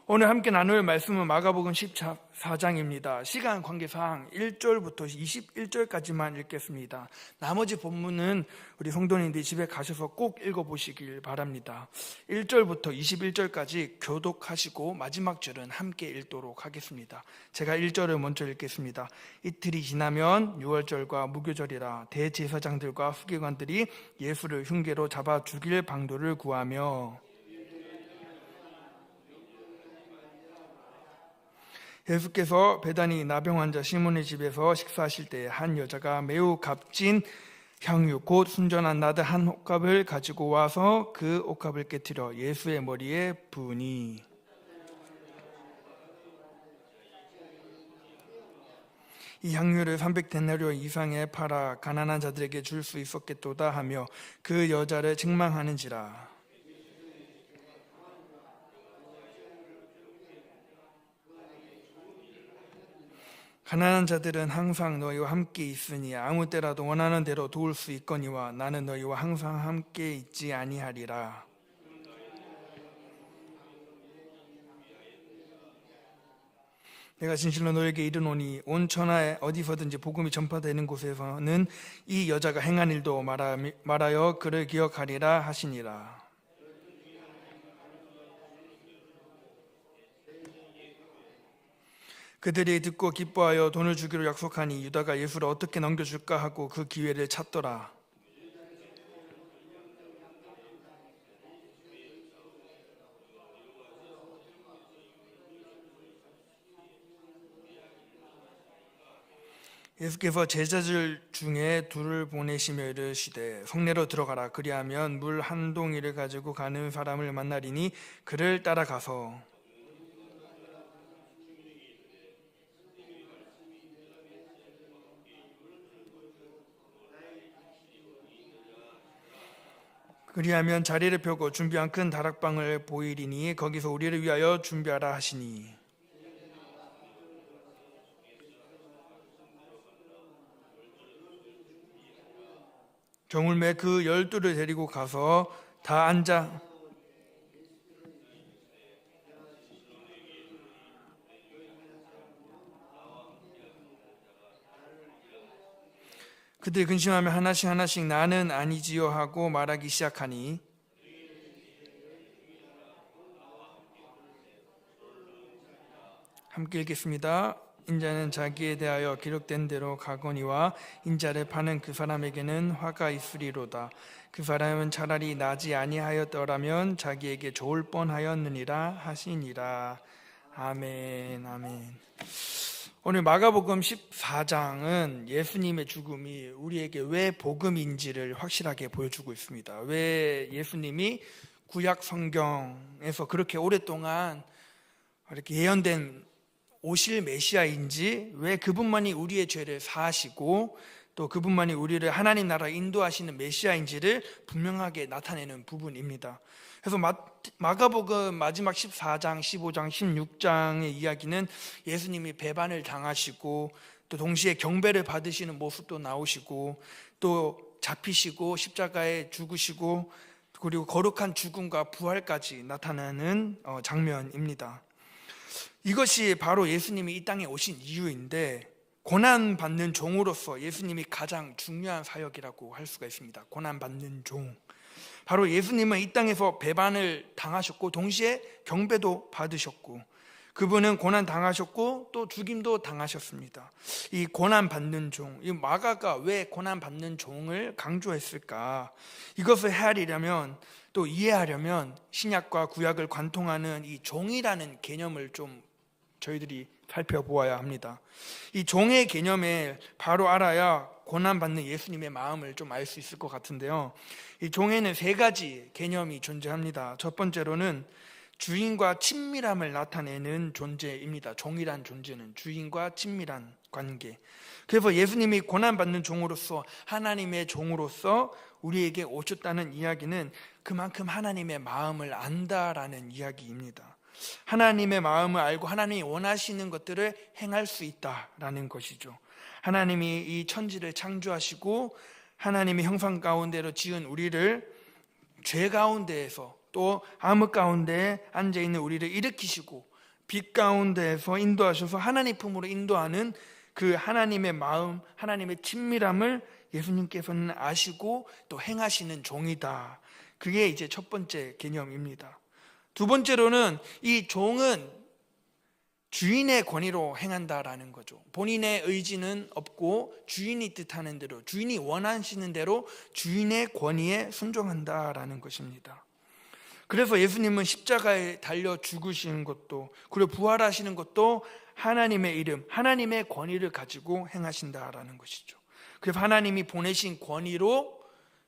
오늘 함께 나눌 말씀은 마가복음 14장입니다. 시간 관계상 1절부터 21절까지만 읽겠습니다. 나머지 본문은 우리 성도님들이 집에 가셔서 꼭 읽어보시길 바랍니다. 1절부터 21절까지 교독하시고 마지막 절은 함께 읽도록 하겠습니다. 제가 1절을 먼저 읽겠습니다. 이틀이 지나면 유월절과 무교절이라 대제사장들과 서기관들이 예수를 흉계로 잡아 죽일 방도를 구하며 예수께서 베다니 나병 환자 시몬의 집에서 식사하실 때 한 여자가 매우 값진 향유 곧 순전한 나드 한 옥합을 가지고 와서 그 옥합을 깨뜨려 예수의 머리에 부으니 이 향유를 300데나리온 이상에 팔아 가난한 자들에게 줄 수 있었겠도다 하며 그 여자를 책망하는지라. 가난한 자들은 항상 너희와 함께 있으니 아무 때라도 원하는 대로 도울 수 있거니와 나는 너희와 항상 함께 있지 아니하리라. 내가 진실로 너에게 이르노니 온 천하에 어디서든지 복음이 전파되는 곳에서는 이 여자가 행한 일도 말하여 그를 기억하리라 하시니라. 그들이 듣고 기뻐하여 돈을 주기로 약속하니 유다가 예수를 어떻게 넘겨줄까 하고 그 기회를 찾더라. 예수께서 제자들 중에 둘을 보내시며 이르시되 성내로 들어가라. 그리하면 물 한 동이를 가지고 가는 사람을 만나리니 그를 따라가서 그리하면 자리를 펴고 준비한 큰 다락방을 보이리니 거기서 우리를 위하여 준비하라 하시니 저물매 그 12를 데리고 가서 다 앉아 그들이 근심하며 하나씩 나는 아니지요 하고 말하기 시작하니 함께 읽겠습니다. 인자는 자기에 대하여 기록된 대로 가거니와 인자를 파는 그 사람에게는 화가 있으리로다. 그 사람은 차라리 나지 아니하였더라면 자기에게 좋을 뻔하였느니라 하시니라. 아멘. 아멘. 오늘 마가복음 14장은 예수님의 죽음이 우리에게 왜 복음인지를 확실하게 보여주고 있습니다. 왜 예수님이 구약 성경에서 그렇게 오랫동안 이렇게 예언된 오실 메시아인지, 왜 그분만이 우리의 죄를 사하시고 또 그분만이 우리를 하나님 나라에 인도하시는 메시아인지를 분명하게 나타내는 부분입니다. 그래서 마가복음 마지막 14장, 15장, 16장의 이야기는 예수님이 배반을 당하시고 또 동시에 경배를 받으시는 모습도 나오시고 또 잡히시고 십자가에 죽으시고 그리고 거룩한 죽음과 부활까지 나타나는 장면입니다. 이것이 바로 예수님이 이 땅에 오신 이유인데, 고난받는 종으로서 예수님이 가장 중요한 사역이라고 할 수가 있습니다. 고난받는 종. 바로 예수님은 이 땅에서 배반을 당하셨고 동시에 경배도 받으셨고 그분은 고난 당하셨고 또 죽임도 당하셨습니다. 이 고난받는 종, 이 마가가 왜 고난받는 종을 강조했을까? 이것을 헤아리려면 또 이해하려면 신약과 구약을 관통하는 이 종이라는 개념을 좀 저희들이 살펴보아야 합니다. 이 종의 개념을 바로 알아야 고난받는 예수님의 마음을 좀 알 수 있을 것 같은데요. 이 종에는 세 가지 개념이 존재합니다. 첫 번째로는 주인과 친밀함을 나타내는 존재입니다. 종이란 존재는 주인과 친밀한 관계. 그래서 예수님이 고난받는 종으로서, 하나님의 종으로서 우리에게 오셨다는 이야기는 그만큼 하나님의 마음을 안다라는 이야기입니다. 하나님의 마음을 알고 하나님이 원하시는 것들을 행할 수 있다라는 것이죠. 하나님이 이 천지를 창조하시고 하나님의 형상 가운데로 지은 우리를 죄 가운데에서 또 암흑 가운데 앉아있는 우리를 일으키시고 빛 가운데에서 인도하셔서 하나님 품으로 인도하는 그 하나님의 마음, 하나님의 친밀함을 예수님께서는 아시고 또 행하시는 종이다. 그게 이제 첫 번째 개념입니다. 두 번째로는 이 종은 주인의 권위로 행한다라는 거죠. 본인의 의지는 없고 주인이 뜻하는 대로, 주인이 원하시는 대로 주인의 권위에 순종한다라는 것입니다. 그래서 예수님은 십자가에 달려 죽으시는 것도, 그리고 부활하시는 것도 하나님의 이름, 하나님의 권위를 가지고 행하신다라는 것이죠. 그래서 하나님이 보내신 권위로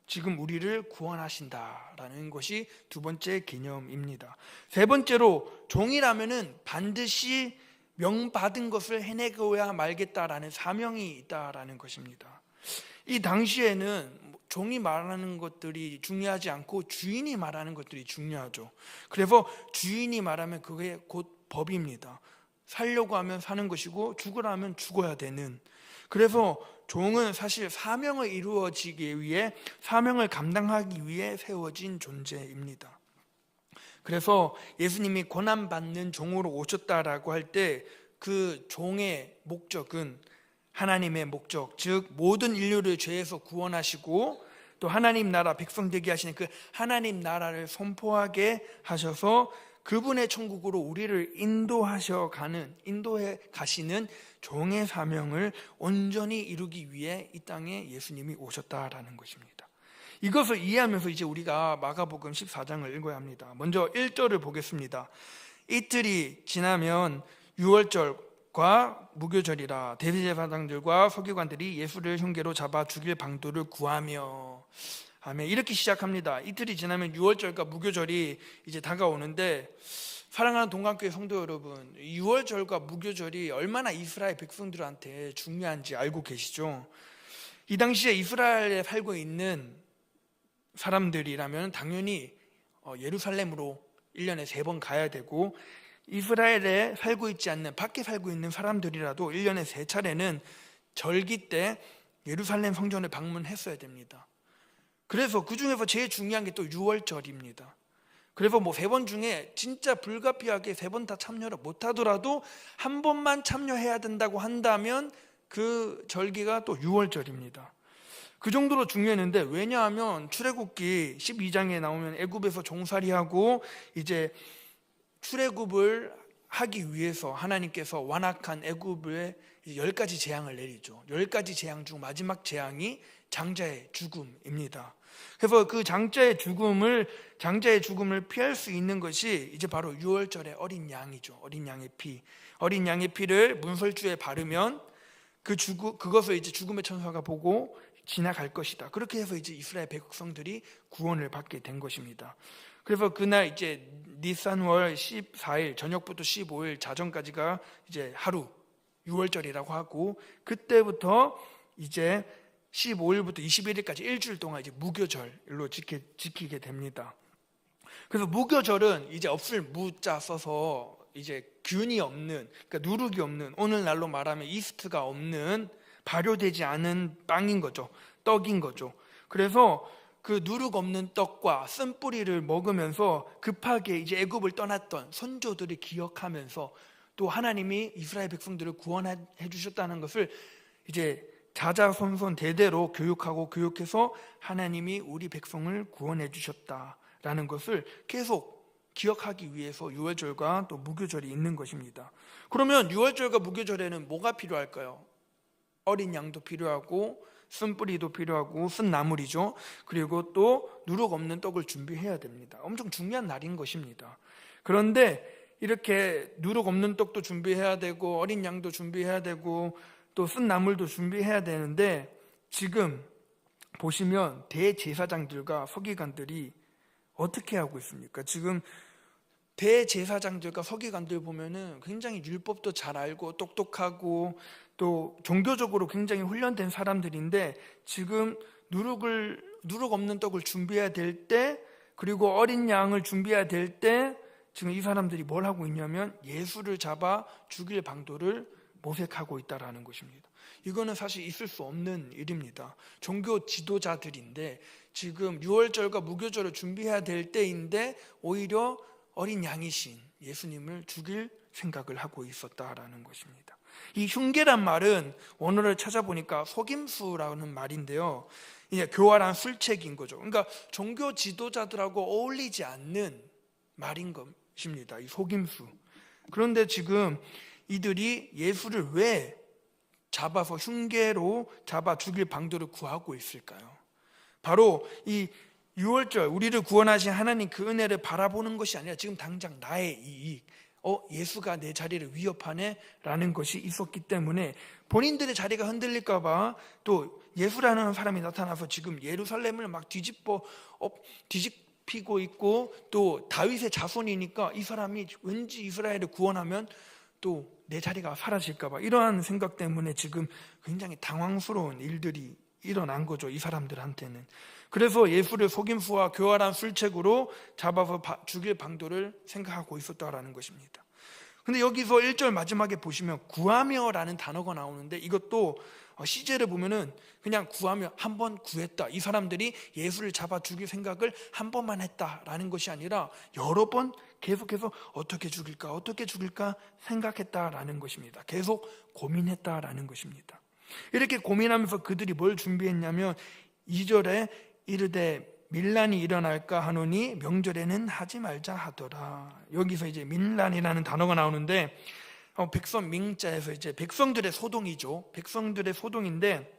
지금 우리를 구원하신다라는 것이 두 번째 개념입니다. 세 번째로, 종이라면은 반드시 명받은 것을 해내고야 말겠다라는 사명이 있다라는 것입니다. 이 당시에는 종이 말하는 것들이 중요하지 않고 주인이 말하는 것들이 중요하죠. 그래서 주인이 말하면 그게 곧 법입니다. 살려고 하면 사는 것이고 죽으라 하면 죽어야 되는. 그래서 종은 사실 사명을 이루어지기 위해, 사명을 감당하기 위해 세워진 존재입니다. 그래서 예수님이 고난받는 종으로 오셨다라고 할 때 그 종의 목적은 하나님의 목적, 즉 모든 인류를 죄에서 구원하시고 또 하나님 나라 백성 되게 하시는 그 하나님 나라를 선포하게 하셔서 그분의 천국으로 우리를 인도해 가시는 종의 사명을 온전히 이루기 위해 이 땅에 예수님이 오셨다라는 것입니다. 이것을 이해하면서 이제 우리가 마가복음 14장을 읽어야 합니다. 먼저 1절을 보겠습니다. 이틀이 지나면 유월절과 무교절이라 대제사장들과 서기관들이 예수를 흉계로 잡아 죽일 방도를 구하며. 아멘. 이렇게 시작합니다. 이틀이 지나면 유월절과 무교절이 이제 다가오는데, 사랑하는 동강교회 성도 여러분, 유월절과 무교절이 얼마나 이스라엘 백성들한테 중요한지 알고 계시죠? 이 당시에 이스라엘에 살고 있는 사람들이라면 당연히 예루살렘으로 1년에 3번 가야 되고, 이스라엘에 살고 있지 않는, 밖에 살고 있는 사람들이라도 1년에 3차례는 절기 때 예루살렘 성전을 방문했어야 됩니다. 그래서 그 중에서 제일 중요한 게 또 유월절입니다. 그래서 3번 중에 진짜 불가피하게 3번 다 참여를 못하더라도 한 번만 참여해야 된다고 한다면 그 절기가 또 유월절입니다. 그 정도로 중요했는데, 왜냐하면 출애굽기 12장에 나오면 애굽에서 종살이하고 이제 출애굽을 하기 위해서 하나님께서 완악한 애굽에 10가지 재앙을 내리죠. 10가지 재앙 중 마지막 재앙이 장자의 죽음입니다. 그래서 그 장자의 죽음을 피할 수 있는 것이 이제 바로 유월절의 어린 양이죠. 어린 양의 피. 어린 양의 피를 문설주에 바르면 그것을 이제 죽음의 천사가 보고 지나갈 것이다. 그렇게 해서 이제 이스라엘 백성들이 구원을 받게 된 것입니다. 그래서 그날 이제 니산월 14일 저녁부터 15일 자정까지가 이제 하루 유월절이라고 하고, 그때부터 이제 15일부터 21일까지 일주일 동안 이제 무교절로 지키게 됩니다. 그래서 무교절은 이제 없을 무자 써서 이제 균이 없는, 그러니까 누룩이 없는, 오늘날로 말하면 이스트가 없는, 발효되지 않은 빵인 거죠. 떡인 거죠. 그래서 그 누룩 없는 떡과 쓴뿌리를 먹으면서 급하게 이제 애굽을 떠났던 선조들을 기억하면서 또 하나님이 이스라엘 백성들을 구원해 주셨다는 것을 이제 자자손손 대대로 교육해서 하나님이 우리 백성을 구원해 주셨다라는 것을 계속 기억하기 위해서 유월절과 또 무교절이 있는 것입니다. 그러면 유월절과 무교절에는 뭐가 필요할까요? 어린 양도 필요하고 쓴뿌리도 필요하고 쓴나물이죠. 그리고 또 누룩 없는 떡을 준비해야 됩니다. 엄청 중요한 날인 것입니다. 그런데 이렇게 누룩 없는 떡도 준비해야 되고 어린 양도 준비해야 되고 또 쓴나물도 준비해야 되는데, 지금 보시면 대제사장들과 서기관들이 어떻게 하고 있습니까? 지금 대제사장들과 서기관들 보면은 굉장히 율법도 잘 알고 똑똑하고 또 종교적으로 굉장히 훈련된 사람들인데, 지금 누룩 없는 떡을 준비해야 될 때, 그리고 어린 양을 준비해야 될 때 지금 이 사람들이 뭘 하고 있냐면 예수를 잡아 죽일 방도를 모색하고 있다라는 것입니다. 이거는 사실 있을 수 없는 일입니다. 종교 지도자들인데 지금 유월절과 무교절을 준비해야 될 때인데 오히려 어린 양이신 예수님을 죽일 생각을 하고 있었다라는 것입니다. 이 흉계란 말은 원어를 찾아보니까 속임수라는 말인데요, 이제 교활한 술책인 거죠. 그러니까 종교 지도자들하고 어울리지 않는 말인 것입니다, 이 속임수. 그런데 지금 이들이 예수를 왜 잡아서 흉계로 잡아 죽일 방도를 구하고 있을까요? 바로 이 6월절 우리를 구원하신 하나님 그 은혜를 바라보는 것이 아니라 지금 당장 나의 이익, 예수가 내 자리를 위협하네 라는 것이 있었기 때문에 본인들의 자리가 흔들릴까 봐 또 예수라는 사람이 나타나서 지금 예루살렘을 막 뒤집히고 있고, 또 다윗의 자손이니까 이 사람이 왠지 이스라엘을 구원하면 또 내 자리가 사라질까 봐, 이러한 생각 때문에 지금 굉장히 당황스러운 일들이 일어난 거죠, 이 사람들한테는. 그래서 예수를 속임수와 교활한 술책으로 잡아서 죽일 방도를 생각하고 있었다라는 것입니다. 근데 여기서 1절 마지막에 보시면 구하며라는 단어가 나오는데, 이것도 시제를 보면은 그냥 구하며, 한 번 구했다, 이 사람들이 예수를 잡아 죽일 생각을 한 번만 했다라는 것이 아니라 여러 번 계속해서 어떻게 죽일까 생각했다라는 것입니다. 계속 고민했다라는 것입니다. 이렇게 고민하면서 그들이 뭘 준비했냐면 2절에 이르되 밀란이 일어날까 하노니 명절에는 하지 말자 하더라. 여기서 이제 밀란이라는 단어가 나오는데, 백성 민자에서 이제 백성들의 소동이죠. 백성들의 소동인데,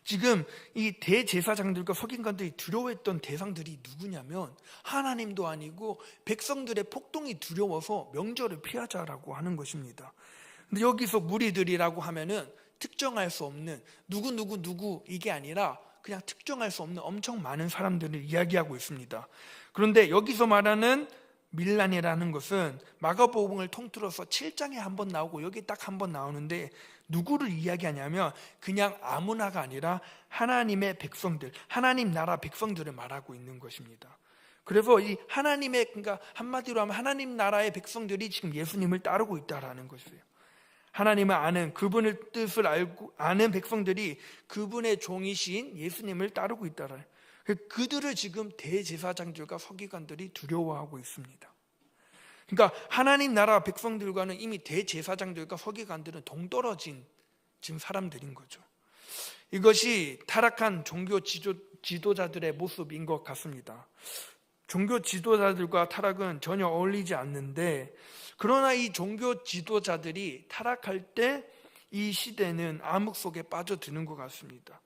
지금 이 대제사장들과 서기관들이 두려워했던 대상들이 누구냐면 하나님도 아니고 백성들의 폭동이 두려워서 명절을 피하자라고 하는 것입니다. 근데 여기서 무리들이라고 하면은 특정할 수 없는 누구 이게 아니라 그냥 특정할 수 없는 엄청 많은 사람들을 이야기하고 있습니다. 그런데 여기서 말하는 밀란이라는 것은 마가복음을 통틀어서 7장에 한 번 나오고 여기 딱 한 번 나오는데, 누구를 이야기하냐면 그냥 아무나가 아니라 하나님의 백성들, 하나님 나라 백성들을 말하고 있는 것입니다. 그래서 이 하나님의, 그러니까 한마디로 하면 하나님 나라의 백성들이 지금 예수님을 따르고 있다라는 것이에요. 하나님을 아는, 그분의 뜻을 알고 아는 백성들이 그분의 종이신 예수님을 따르고 있다라는, 그들을 지금 대제사장들과 서기관들이 두려워하고 있습니다. 그러니까 하나님 나라 백성들과는 이미 대제사장들과 서기관들은 동떨어진 지금 사람들인 거죠. 이것이 타락한 종교 지도자들의 모습인 것 같습니다. 종교 지도자들과 타락은 전혀 어울리지 않는데, 그러나 이 종교 지도자들이 타락할 때 이 시대는 암흑 속에 빠져드는 것 같습니다.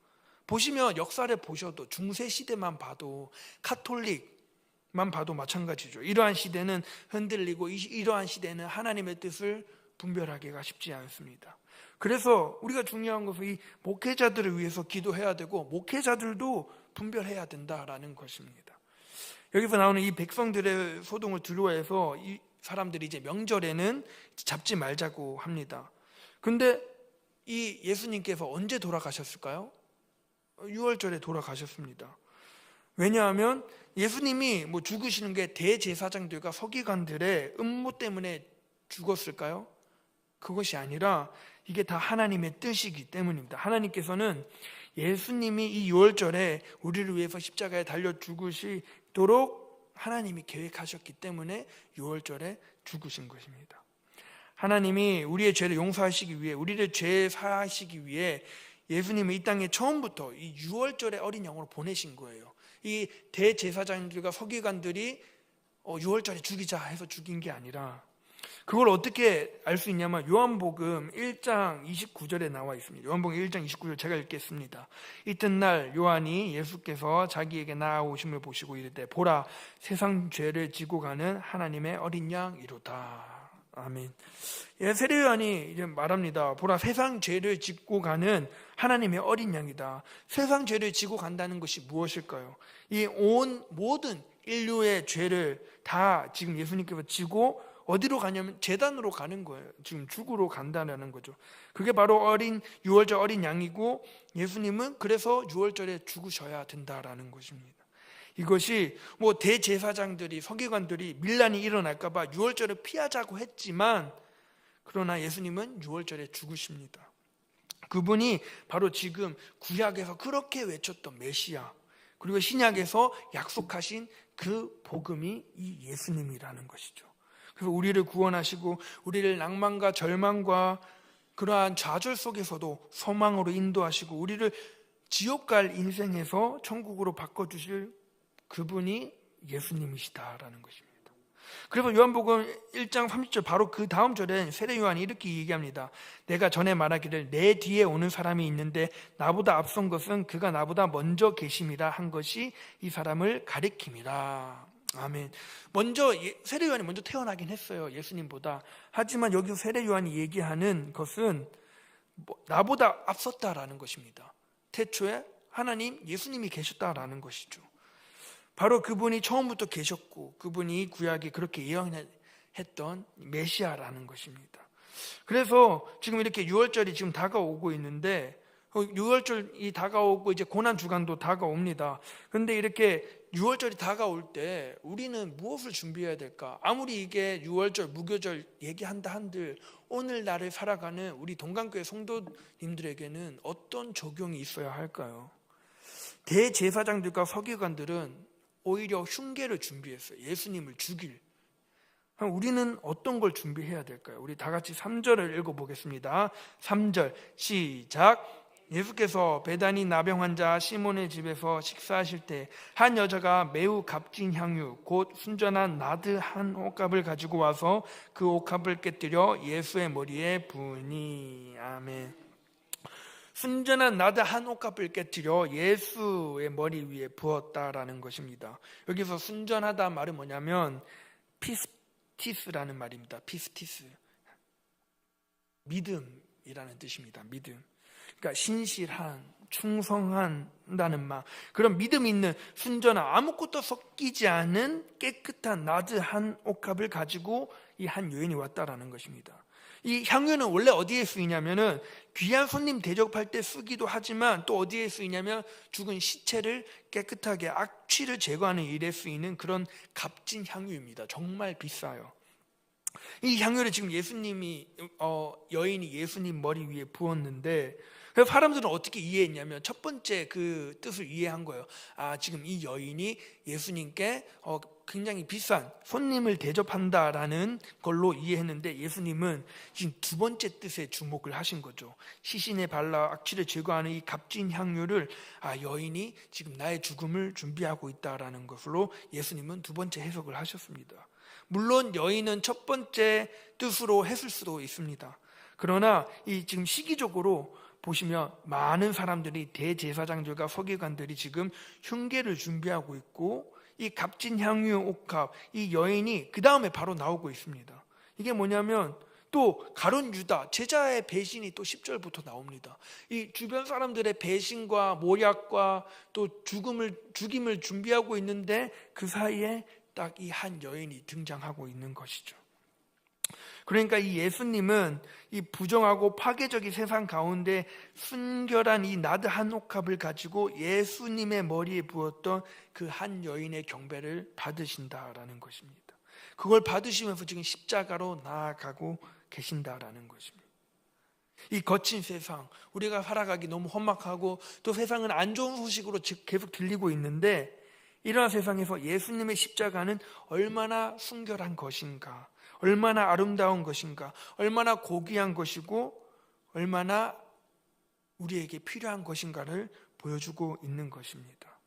보시면 역사를 보셔도 중세 시대만 봐도, 카톨릭만 봐도 마찬가지죠. 이러한 시대는 흔들리고 이러한 시대는 하나님의 뜻을 분별하기가 쉽지 않습니다. 그래서 우리가 중요한 것은 이 목회자들을 위해서 기도해야 되고 목회자들도 분별해야 된다라는 것입니다. 여기서 나오는 이 백성들의 소동을 두려워해서 이 사람들이 이제 명절에는 잡지 말자고 합니다. 근데 이 예수님께서 언제 돌아가셨을까요? 6월절에 돌아가셨습니다. 왜냐하면 예수님이 죽으시는 게 대제사장들과 서기관들의 음모 때문에 죽었을까요? 그것이 아니라 이게 다 하나님의 뜻이기 때문입니다. 하나님께서는 예수님이 이 6월절에 우리를 위해서 십자가에 달려 죽으시도록 하나님이 계획하셨기 때문에 6월절에 죽으신 것입니다. 하나님이 우리의 죄를 용서하시기 위해, 우리를 죄 사하시기 위해 예수님이 이 땅에 처음부터 이 6월절의 어린 양으로 보내신 거예요. 이 대제사장들과 서기관들이 6월절에 죽이자 해서 죽인 게 아니라, 그걸 어떻게 알 수 있냐면 요한복음 1장 29절에 나와 있습니다. 요한복음 1장 29절 제가 읽겠습니다. 이튿날 요한이 예수께서 자기에게 나아오심을 보시고 이르되 보라, 세상 죄를 지고 가는 하나님의 어린 양이로다. 아멘. 세례 요한이 이제 말합니다. 보라, 세상 죄를 짓고 가는 하나님의 어린 양이다. 세상 죄를 지고 간다는 것이 무엇일까요? 이 온 모든 인류의 죄를 다 지금 예수님께서 지고 어디로 가냐면 제단으로 가는 거예요. 지금 죽으러 간다는 거죠. 그게 바로 6월절 어린 양이고, 예수님은 그래서 6월절에 죽으셔야 된다라는 것입니다. 이것이 대제사장들이, 서기관들이 밀란이 일어날까 봐 6월절을 피하자고 했지만, 그러나 예수님은 6월절에 죽으십니다. 그분이 바로 지금 구약에서 그렇게 외쳤던 메시아, 그리고 신약에서 약속하신 그 복음이 이 예수님이라는 것이죠. 그래서 우리를 구원하시고 우리를 낭만과 절망과 그러한 좌절 속에서도 소망으로 인도하시고 우리를 지옥 갈 인생에서 천국으로 바꿔주실 그분이 예수님이시다라는 것입니다. 그래서 요한복음 1장 30절 바로 그 다음 절에 세례 요한이 이렇게 얘기합니다. 내가 전에 말하기를 내 뒤에 오는 사람이 있는데 나보다 앞선 것은 그가 나보다 먼저 계심이라 한 것이 이 사람을 가리킴이라. 아멘. 먼저 세례 요한이 먼저 태어나긴 했어요, 예수님보다. 하지만 여기서 세례 요한이 얘기하는 것은 나보다 앞섰다라는 것입니다. 태초에 하나님 예수님이 계셨다라는 것이죠. 바로 그분이 처음부터 계셨고 그분이 구약에 그렇게 예언했던 메시아라는 것입니다. 그래서 지금 이렇게 6월절이 지금 다가오고 있는데 6월절이 다가오고 이제 고난주간도 다가옵니다. 그런데 이렇게 6월절이 다가올 때 우리는 무엇을 준비해야 될까? 아무리 이게 6월절, 무교절 얘기한다 한들 오늘날을 살아가는 우리 동강교회 성도님들에게는 어떤 적용이 있어야 할까요? 대제사장들과 서기관들은 오히려 흉계를 준비했어요. 예수님을 죽일. 우리는 어떤 걸 준비해야 될까요? 우리 다 같이 3절을 읽어보겠습니다. 3절 시작. 예수께서 베다니 나병 환자 시몬의 집에서 식사하실 때 한 여자가 매우 값진 향유 곧 순전한 나드 한 옥합을 가지고 와서 그 옥합을 깨뜨려 예수의 머리에 부으니. 아멘. 순전한 나드 한 옥합을 깨뜨려 예수의 머리 위에 부었다라는 것입니다. 여기서 순전하다 말은 뭐냐면 피스티스라는 말입니다. 피스티스, 믿음이라는 뜻입니다. 믿음. 그러니까 신실한, 충성한다는 말. 그런 믿음 있는 순전한, 아무것도 섞이지 않은 깨끗한 나드 한 옥합을 가지고 이 한 여인이 왔다라는 것입니다. 이 향유는 원래 어디에 쓰이냐면은 귀한 손님 대접할 때 쓰기도 하지만 또 어디에 쓰이냐면 죽은 시체를 깨끗하게 악취를 제거하는 일에 쓰이는 그런 값진 향유입니다. 정말 비싸요. 이 향유를 지금 여인이 예수님 머리 위에 부었는데 그래서 사람들은 어떻게 이해했냐면 첫 번째 그 뜻을 이해한 거예요. 지금 이 여인이 예수님께 굉장히 비싼 손님을 대접한다라는 걸로 이해했는데 예수님은 지금 두 번째 뜻에 주목을 하신 거죠. 시신에 발라 악취를 제거하는 이 값진 향유를 여인이 지금 나의 죽음을 준비하고 있다라는 것으로 예수님은 두 번째 해석을 하셨습니다. 물론 여인은 첫 번째 뜻으로 했을 수도 있습니다. 그러나 이 지금 시기적으로 보시면 많은 사람들이 대제사장들과 서기관들이 지금 흉계를 준비하고 있고 이 값진 향유 옥합, 이 여인이 그 다음에 바로 나오고 있습니다. 이게 뭐냐면 또 가룟 유다 제자의 배신이 또 10절부터 나옵니다. 이 주변 사람들의 배신과 모략과 또 죽임을 준비하고 있는데 그 사이에 딱 이 한 여인이 등장하고 있는 것이죠. 그러니까 이 예수님은 이 부정하고 파괴적인 세상 가운데 순결한 이 나드 한 옥합을 가지고 예수님의 머리에 부었던 그 한 여인의 경배를 받으신다라는 것입니다. 그걸 받으시면서 지금 십자가로 나아가고 계신다라는 것입니다. 이 거친 세상, 우리가 살아가기 너무 험악하고 또 세상은 안 좋은 소식으로 계속 들리고 있는데 이러한 세상에서 예수님의 십자가는 얼마나 순결한 것인가, 얼마나 아름다운 것인가, 얼마나 고귀한 것이고 얼마나 우리에게 필요한 것인가를 보여주고 있는 것입니다.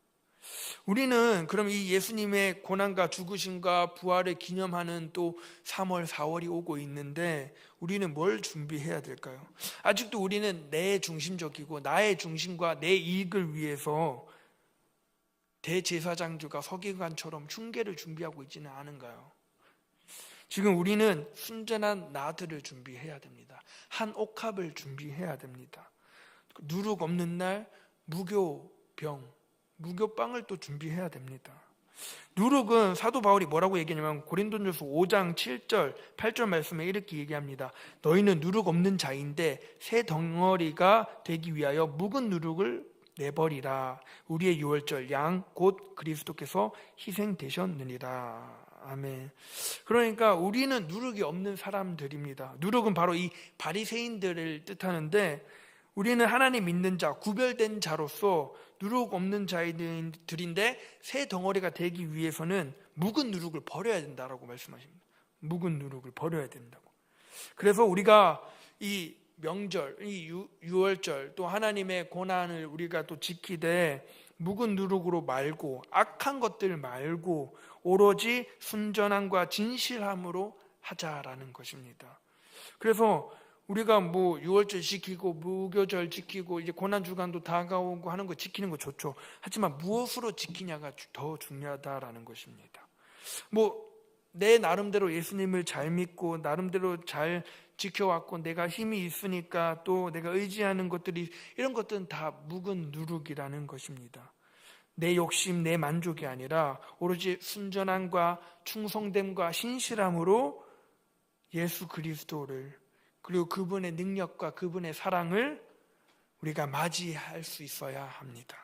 우리는 그럼 이 예수님의 고난과 죽으심과 부활을 기념하는 또 3월, 4월이 오고 있는데 우리는 뭘 준비해야 될까요? 아직도 우리는 내 중심적이고 나의 중심과 내 이익을 위해서 대제사장들과 서기관처럼 흉계를 준비하고 있지는 않은가요? 지금 우리는 순전한 나드를 준비해야 됩니다. 한 옥합을 준비해야 됩니다. 누룩 없는 날 무교병, 무교빵을 또 준비해야 됩니다. 누룩은 사도 바울이 뭐라고 얘기하냐면 고린도전서 5장 7절 8절 말씀에 이렇게 얘기합니다. 너희는 누룩 없는 자인데 새 덩어리가 되기 위하여 묵은 누룩을 내버리라. 우리의 유월절 양 곧 그리스도께서 희생되셨느니라. 아멘. 그러니까 우리는 누룩이 없는 사람들입니다. 누룩은 바로 이 바리새인들을 뜻하는데 우리는 하나님 믿는 자, 구별된 자로서 누룩 없는 자들인데 새 덩어리가 되기 위해서는 묵은 누룩을 버려야 된다라고 말씀하십니다. 묵은 누룩을 버려야 된다고. 그래서 우리가 이 명절, 이 유월절 또 하나님의 고난을 우리가 또 지키되 묵은 누룩으로 말고 악한 것들 말고 오로지 순전함과 진실함으로 하자라는 것입니다. 그래서 우리가 뭐 유월절 지키고 무교절 지키고 이제 고난주간도 다가오고 하는 거 지키는 거 좋죠. 하지만 무엇으로 지키냐가 더 중요하다라는 것입니다. 뭐 내 나름대로 예수님을 잘 믿고 나름대로 잘 지켜왔고 내가 힘이 있으니까 또 내가 의지하는 것들이 이런 것들은 다 묵은 누룩이라는 것입니다. 내 욕심, 내 만족이 아니라 오로지 순전함과 충성됨과 신실함으로 예수 그리스도를 그리고 그분의 능력과 그분의 사랑을 우리가 맞이할 수 있어야 합니다.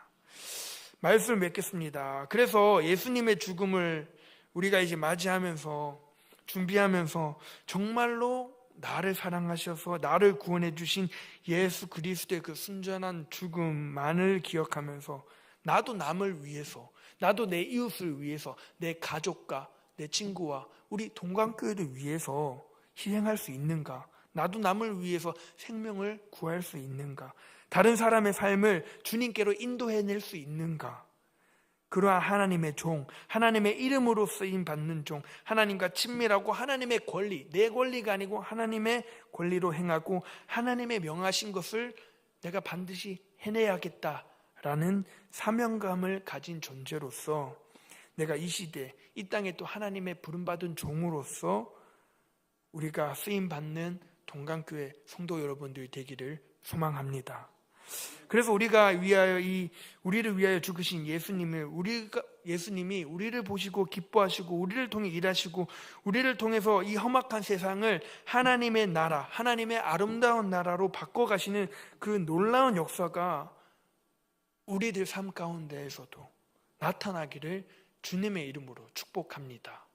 말씀을 맺겠습니다. 그래서 예수님의 죽음을 우리가 이제 맞이하면서 준비하면서 정말로 나를 사랑하셔서 나를 구원해 주신 예수 그리스도의 그 순전한 죽음만을 기억하면서 나도 남을 위해서, 나도 내 이웃을 위해서, 내 가족과 내 친구와 우리 동강교회를 위해서 희생할 수 있는가? 나도 남을 위해서 생명을 구할 수 있는가? 다른 사람의 삶을 주님께로 인도해낼 수 있는가? 그러한 하나님의 종, 하나님의 이름으로 쓰임 받는 종, 하나님과 친밀하고 하나님의 권리, 내 권리가 아니고 하나님의 권리로 행하고 하나님의 명하신 것을 내가 반드시 해내야겠다라는 사명감을 가진 존재로서 내가 이 시대, 이 땅에 또 하나님의 부름받은 종으로서 우리가 쓰임받는 동강교회 성도 여러분들이 되기를 소망합니다. 그래서 우리를 위하여 죽으신 예수님이 우리를 보시고 기뻐하시고 우리를 통해 일하시고 우리를 통해서 이 험악한 세상을 하나님의 나라, 하나님의 아름다운 나라로 바꿔가시는 그 놀라운 역사가 우리들 삶 가운데에서도 나타나기를 주님의 이름으로 축복합니다.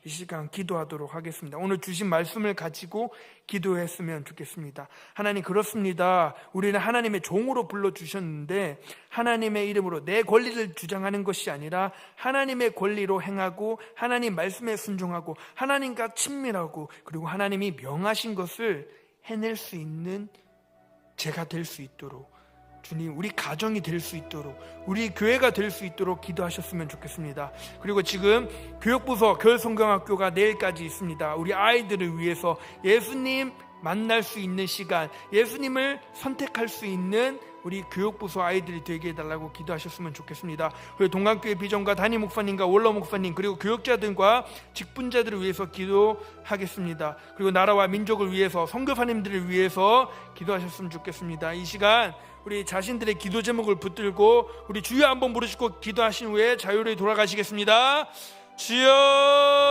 이 시간 기도하도록 하겠습니다. 오늘 주신 말씀을 가지고 기도했으면 좋겠습니다. 하나님, 그렇습니다. 우리는 하나님의 종으로 불러주셨는데 하나님의 이름으로 내 권리를 주장하는 것이 아니라 하나님의 권리로 행하고 하나님 말씀에 순종하고 하나님과 친밀하고 그리고 하나님이 명하신 것을 해낼 수 있는 제가 될 수 있도록 주님, 우리 가정이 될 수 있도록 우리 교회가 될 수 있도록 기도하셨으면 좋겠습니다. 그리고 지금 교육부서 겨울성경학교가 내일까지 있습니다. 우리 아이들을 위해서 예수님 만날 수 있는 시간, 예수님을 선택할 수 있는 우리 교육부서 아이들이 되게 해달라고 기도하셨으면 좋겠습니다. 그리고 동강교회 비전과 담임 목사님과 원로 목사님 그리고 교역자들과 직분자들을 위해서 기도하겠습니다. 그리고 나라와 민족을 위해서 선교사님들을 위해서 기도하셨으면 좋겠습니다. 이 시간 우리 자신들의 기도 제목을 붙들고 우리 주여 한번 부르시고 기도하신 후에 자유를 돌아가시겠습니다. 주여